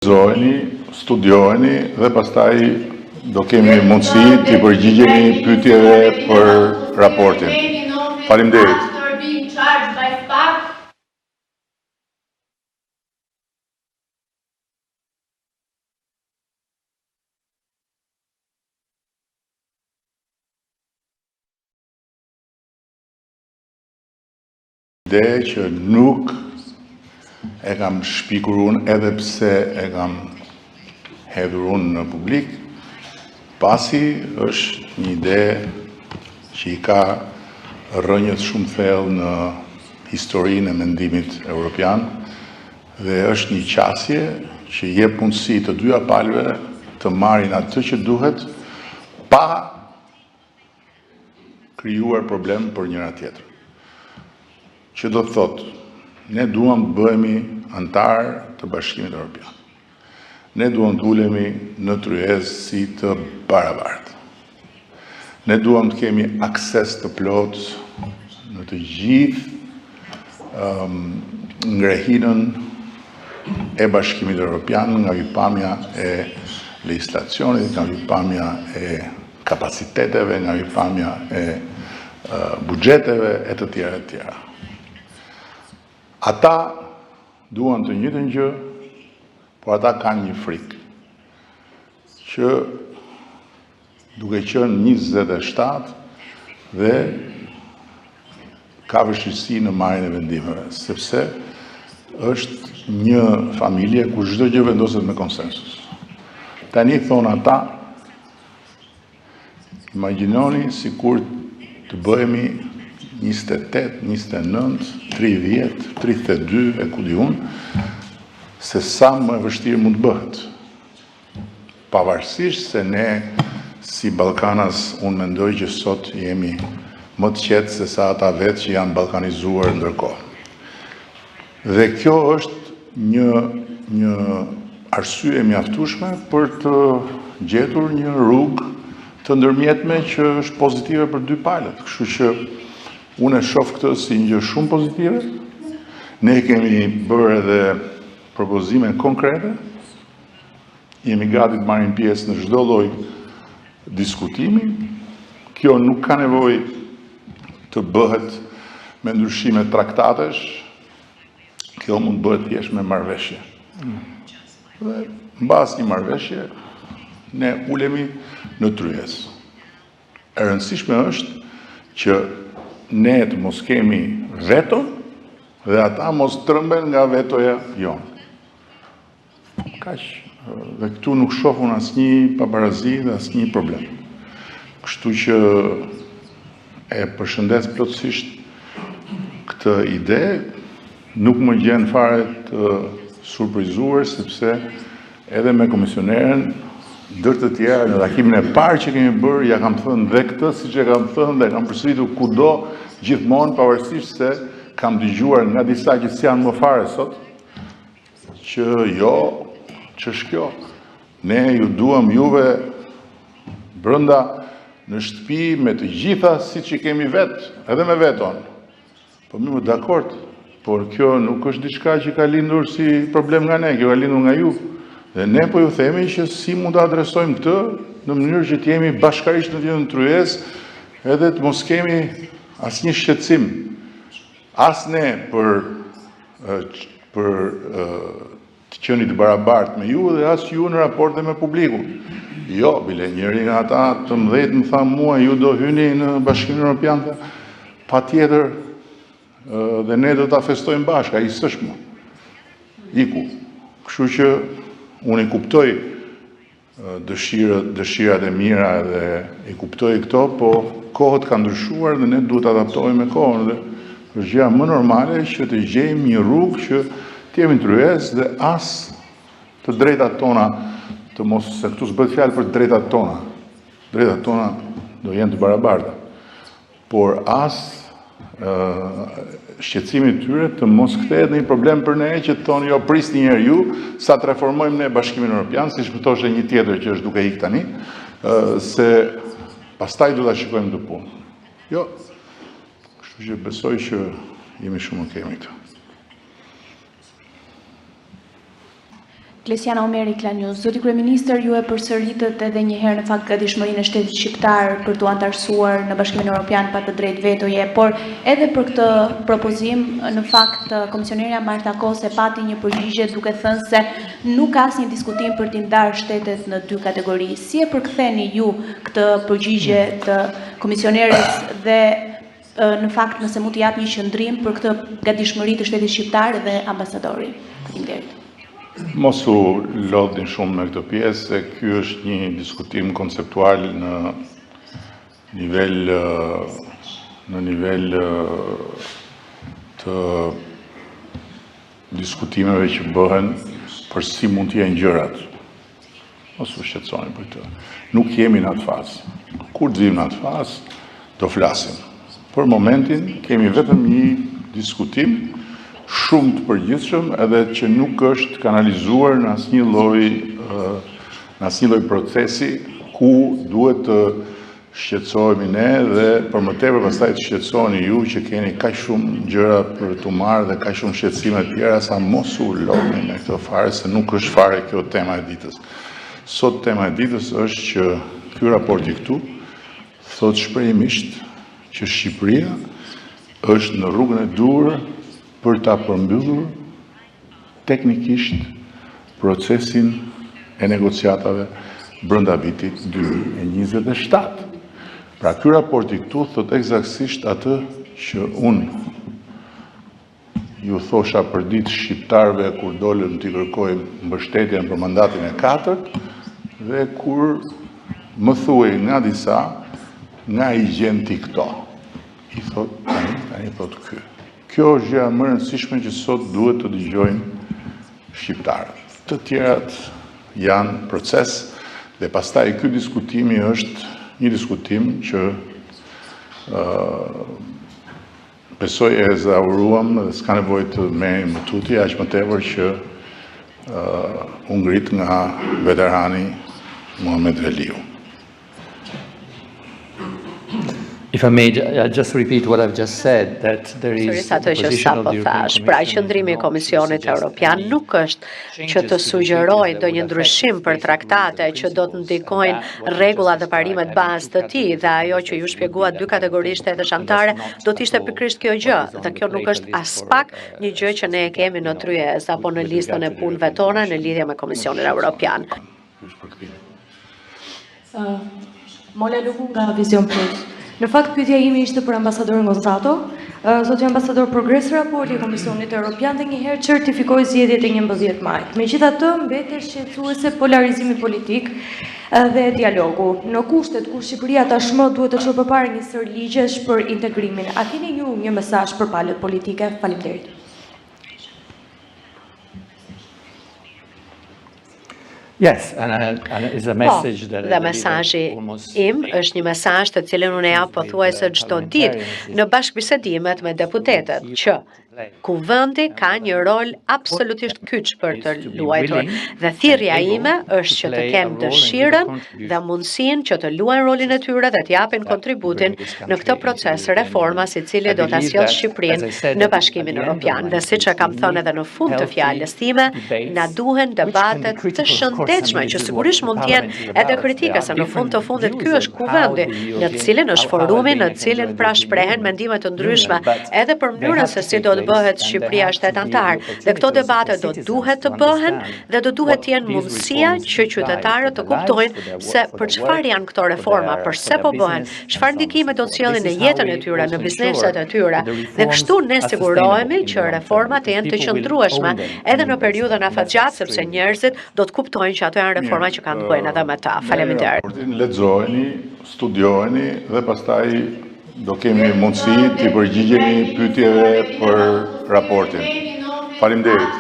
Studiojeni dhe pastaj do kemi mundësi të përgjigjemi pyetjeve për raportin. Faleminderit. Ide që nuk e kam shpikur unë edhe pse e kam hedhur unë në publik, pasi është një ide që i ka rrënjët shumë thellë në historinë e mendimit evropian dhe është një qasje që jep mundësi të dyja palëve të marrin atë që duhet pa krijuar problem për njëra tjetrën. Që do të thotë, ne duam të bëhemi antar të Bashkimit Evropian. Ne duam të ulemi në tryezë si të barabartë. Ne duam të kemi akses të plotë në të gjithë ngrehinën e Bashkimit Evropian nga pikpamja e legjislacionit, nga pikpamja e kapaciteteve, nga pikpamja e buxheteve e të tjera. Ata duan të njëjtën gjë, por ata kanë një frikë që duke qenë 27 dhe ka vështirësi në marrjen e vendimeve, sepse është një familje ku çdo gjë vendoset me konsensus. Tani thon ata, imagjinoni sikur të bëhemi 28, 29, 30, 32, e ku di unë, se sa më e vështirë mund të bëhet. Pavarësisht se ne, si Ballkanas, unë mendoj që sot jemi më të qetë se sa ata vetë që janë ballkanizuar ndërkohë. Dhe kjo është një arsye mjaftueshme për të gjetur një rrugë të ndërmjetme që është pozitive për dy palët. Kështu që unë e shoh këtë si një gjë shumë pozitive. Ne kemi bërë edhe propozime konkrete. Jemi gati të marrim pjesë në çdo lloj diskutimi. Kjo nuk ka nevojë të bëhet me ndryshime traktatesh. Kjo mund të bëhet thjesht me marrëveshje. Dhe mbas një marrëveshje ne ulemi në tryezë. E rëndësishme është që ne të mos kemi veto dhe ata mos trëmben nga vetoja jonë. Kaq. Dhe këtu nuk shoh unë asnjë paparazi dhe asnjë problem. Kështu që e përshëndes plotësisht këtë ide, nuk më gjen fare të surprizuar sepse edhe me komisioneren ndër të tjerë, në takimin e parë që kemi bërë, ja kam thënë dhe këtë, siç e kam thënë dhe kam përsëritur kudo gjithmonë, pavarësisht se kam dëgjuar nga disa që s'janë më fare sot, që jo, ç'është kjo. Ne ju duam juve brenda në shtëpi me të gjitha siç i kemi vetë, edhe me veton. Po më dakord, por kjo nuk është diçka që ka lindur si problem nga ne, kjo ka lindur nga ju. Dhe ne po ju themi që si mund të adresojmë këtë në mënyrë që të jemi bashkarisht në tryezë edhe të mos kemi asnjë shqetësim. As ne për të qenë të barabartë me ju dhe as ju në raport me publikun. Jo, bile njëri nga ata të mëdhejt më tha mua, ju do hyni në Bashkimin Evropian, patjetër dhe ne do ta festojmë bashkë, ai s'është më. Iku. Kështu që unë i kuptoj dëshirat e mira dhe i kuptoj këto, po kohët kanë ndryshuar dhe ne duhet të adaptohemi me kohën dhe është gjëja më normale që të gjejmë një rrugë që të jemi në tryezë dhe as të drejtat tona të mos, se këtu s'bëhet fjalë për drejtat tona. Drejtat tona do jenë të barabarta. Por as shqetësimi i tyre të mos kthehet në një problem për ne që thonë jo prisni një herë ju sa të reformojmë ne Bashkimin Evropian, siç më thoshte një tjetër që është duke ikë tani, se pastaj do ta shikojmë të punë. Jo. Kështu që besoj që jemi shumë okay me këtë. Klesiana Omeri, Klan News. Zoti Kryeministër, ju e përsëritët edhe një herë në fakt gatishmërinë e shtetit shqiptar për t'u antarësuar në Bashkimin Evropian pa të drejtë vetoje, por edhe për këtë propozim, në fakt komisionerja Marta Kose pati një përgjigje duke thënë se nuk ka asnjë diskutim për t'i ndarë shtetet në dy kategori. Si e përktheni ju këtë përgjigje të komisioneres dhe në fakt nëse mund të jap një qëndrim për këtë gatishmëri të shtetit shqiptar dhe ambasadori? Faleminderit. Mos u lodhin shumë me këtë pjesë, se ky është një diskutim konceptual në nivel të diskutimeve që bëhen për si mund të jenë gjërat. Mos u shqetësoni për këtë. Nuk jemi në atë fazë. Kur të vim në atë fazë, do flasim. Për momentin kemi vetëm një diskutim shumë të përgjithshëm edhe që nuk është kanalizuar në asnjë lloj procesi ku duhet të shqetësohemi ne dhe për më tepër pastaj të shqetësoheni ju që keni kaq shumë gjëra për t'u marrë dhe kaq shumë shqetësime të tjera, sa mos u lodhni me këtë fare, se nuk është fare kjo tema e ditës. Sot tema e ditës është që ky raporti këtu thot shprehimisht që Shqipëria është në rrugën e dur për ta përmbyllur teknikisht procesin e negociatave brenda vitit 2027. Pra ky raporti këtu thot eksaktësisht atë që unë ju thosha për ditë shqiptarëve kur dolëm t'i kërkojmë mbështetjen për mandatin e 4 dhe kur më thuaj nga disa nga i gjen ti këto. I thot tani thot ky. Kjo është gjëja më e rëndësishme që sot duhet të dëgjojnë shqiptarët. Të tjerat janë proces dhe pastaj ky diskutimi është një diskutim që besoj e zauruam dhe s'ka nevojë të merrem më tuti, aq më tepër që u ngrit nga veterani Muhamet Veliu. If I may just repeat what I've just said, that there is a position of the European Pra, qëndrimi i Komisionit Evropian nuk është që të sugjerojë ndonjë ndryshim për traktate që do të ndikojnë rregullat dhe parimet bazë të tij, dhe ajo që ju shpjeguat dy kategori shtetësh anëtare do të ishte pikërisht kjo gjë, dhe kjo nuk është as pak një gjë që ne e kemi në tryez apo në listën e punëve tona në lidhje me Komisionin Evropian. Mola Luku nga Vision Plus. Në fakt, pyetja ime ishte për ambasadorin Gonzato. Zoti ambasador, progres raporti i Komisionit Evropian dhe njëherë certifikoi zgjedhjet e 11 majit. Megjithatë, mbetet shqetësuese polarizimi politik dhe dialogu. Në kushtet kur Shqipëria tashmë duhet të çojë përpara një sër ligjesh për integrimin. A keni ju një mesazh për palët politike? Faleminderit. Yes, and it's a message that dhe mesazhi im është një mesazh të cilën unë jap pothuajse çdo ditë në bashkëbisedimet me deputetët, që Kuvendi ka një rol absolutisht kyç për të luajtur, dhe thirrja ime është që të kenë dëshirën dhe mundësinë që të luajnë rolin e tyre dhe të japin kontributin në këtë proces reformas i cili do ta sjellë Shqipërinë në Bashkimin Evropian. Dhe siç e kam thënë edhe në fund të fjalës time, na duhen debate të shëndetshme që sigurisht mund të jenë edhe kritike, se në fund të fundit ky është kuvendi në të cilin është forumi, në të cilin pra shprehen mendime të ndryshme edhe për mënyrën se si do të bëhet Shqipëria shtet antar. Dhe këto debate do duhet të bëhen dhe do duhet të jenë mundësia që qytetarët të kuptojnë se për çfarë janë këto reforma, përse po bëhen, çfarë ndikime do të sjellin në jetën e tyre, në bizneset e tyre. Dhe kështu ne sigurohemi që reformat të jenë të qëndrueshme edhe në periudhën afatgjatë, sepse njerëzit do të kuptojnë që ato janë reforma që kanë të bëjnë edhe me ta. Faleminderit. Lexojeni, studiojeni dhe pastaj do kemi mundësi të përgjigjemi pyetjeve për raportin. Faleminderit.